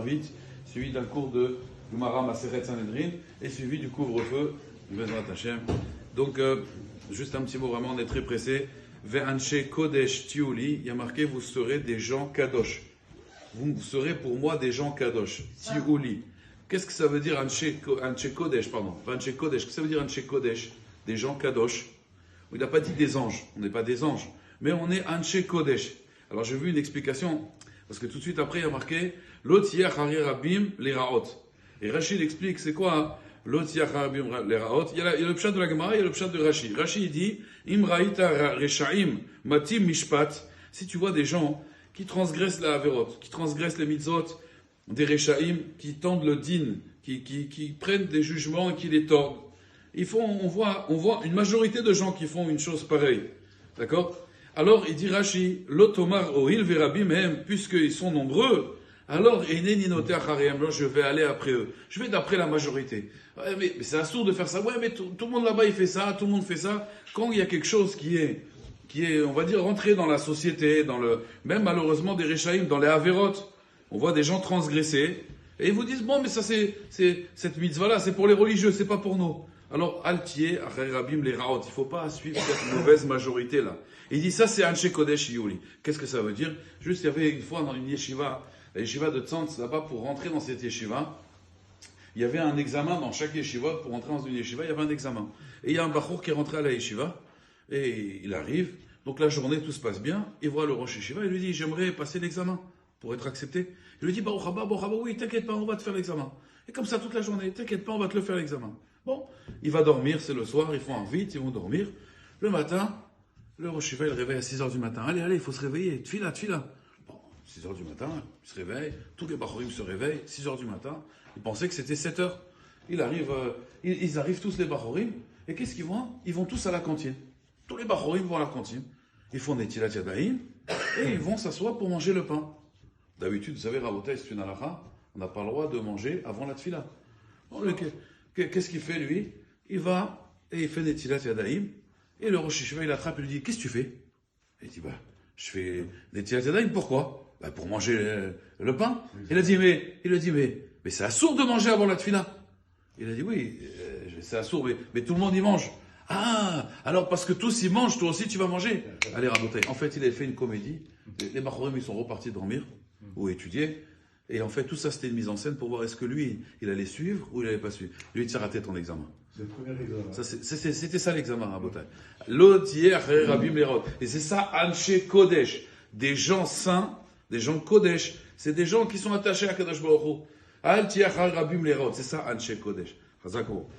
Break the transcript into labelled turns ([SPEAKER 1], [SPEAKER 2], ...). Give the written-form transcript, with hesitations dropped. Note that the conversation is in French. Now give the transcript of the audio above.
[SPEAKER 1] vite, suivi d'un cours de Gemara Maseret Sanhedrin et suivi du couvre-feu du Bezrat Hashem. Donc, juste un petit mot, vraiment, on est très pressé. Ve'anche kodesh tiuli, il y a marqué vous serez des gens kadosh. Vous serez pour moi des gens kadosh. Tiuli. Qu'est-ce que ça veut dire anche kodesh, pardon. Anche kodesh, qu'est-ce que ça veut dire anche kodesh? Des gens kadosh. Il n'a pas dit des anges, on n'est pas des anges, mais on est anche kodesh. Alors j'ai vu une explication, parce que tout de suite après il y a marqué l'otiyach harabim leraot. Et Rachid explique c'est quoi hein? L'otiyach harabim leraot. Il y a le pshat de la Gemara, il y a le pshat de Rachid. Rachid dit im raïta reshaim matim mishpat. Si tu vois des gens qui transgressent la averot, qui transgressent les mitzvot, des reshaim, qui tendent le din, qui prennent des jugements et qui les tordent. On voit une majorité de gens qui font une chose pareille. D'accord? Alors, il dit Rashi, l'otomar ohil verabim hem, puisqu'ils sont nombreux, alors, je vais aller après eux. Je vais d'après la majorité. Ouais, mais c'est assourd de faire ça. Ouais, mais tout le monde là-bas, il fait ça, tout le monde fait ça. Quand il y a quelque chose qui est, on va dire, rentré dans la société, même malheureusement des Rechaïm, dans les Avérotes, on voit des gens transgresser, et ils vous disent, bon, mais ça, cette mitzvah-là, c'est pour les religieux, c'est pas pour nous. Alors, Altier, Rabim, les Raot, il ne faut pas suivre cette mauvaise majorité-là. Il dit, ça, c'est Anche Kodesh Yuli. Qu'est-ce que ça veut dire? Juste, il y avait une fois dans une yeshiva, la yeshiva de Tzantz, là-bas, pour rentrer dans cette yeshiva, il y avait un examen dans chaque yeshiva. Pour rentrer dans une yeshiva, il y avait un examen. Et il y a un bachour qui est rentré à la yeshiva, et il arrive. Donc, la journée, tout se passe bien. Il voit le rosh yeshiva, il lui dit, j'aimerais passer l'examen pour être accepté. Il lui dit, Baruch haba, oui, t'inquiète pas, on va te faire l'examen. Et comme ça, toute la journée, t'inquiète pas, on va te le faire l'examen. Bon, il va dormir, c'est le soir, ils font un vite, ils vont dormir. Le matin, le rosh yeshiva, il réveille à 6h du matin. Allez, il faut se réveiller, tfila. Bon, 6h du matin, il se réveille, tous les bachorim se réveillent, 6h du matin. Ils pensaient que c'était 7h. Ils arrivent tous les bachorim, et qu'est-ce qu'ils vont? Ils vont tous à la cantine. Tous les bachorim vont à la cantine. Ils font des tilat yadayim, et ils vont s'asseoir pour manger le pain. D'habitude, vous savez, Rabotai, c'est une halakha, on n'a pas le droit de manger avant la tfila. Bon, qu'est-ce qu'il fait, lui? Il va et il fait des tilat yadayim. Et le rosh yeshiva, il attrape et lui dit, qu'est-ce que tu fais? Et il dit, je fais des tilat yadayim, pourquoi? Pour manger le pain. Il a dit, mais c'est assourd de manger avant la tfila. Il a dit, oui, c'est assourd, mais tout le monde y mange. Ah, alors parce que tous y mangent, toi aussi tu vas manger. Allez, Rabotai. En fait, il avait fait une comédie. Les bachorim, ils sont repartis dormir ou étudier. Et en fait, tout ça, c'était une mise en scène pour voir est-ce que lui, il allait suivre ou il n'allait pas suivre. Lui, il t'a raté ton examen.
[SPEAKER 2] C'est le premier examen.
[SPEAKER 1] C'était ça l'examen, Rabotai. L'odier, Rabim Lerot. Et c'est ça, Anche Kodesh. Des gens saints, des gens Kodesh. C'est des gens qui sont attachés à Kadosh Baruch Hu. Al Tiach Rabim Lerot. C'est ça, Anche Kodesh. Chazako.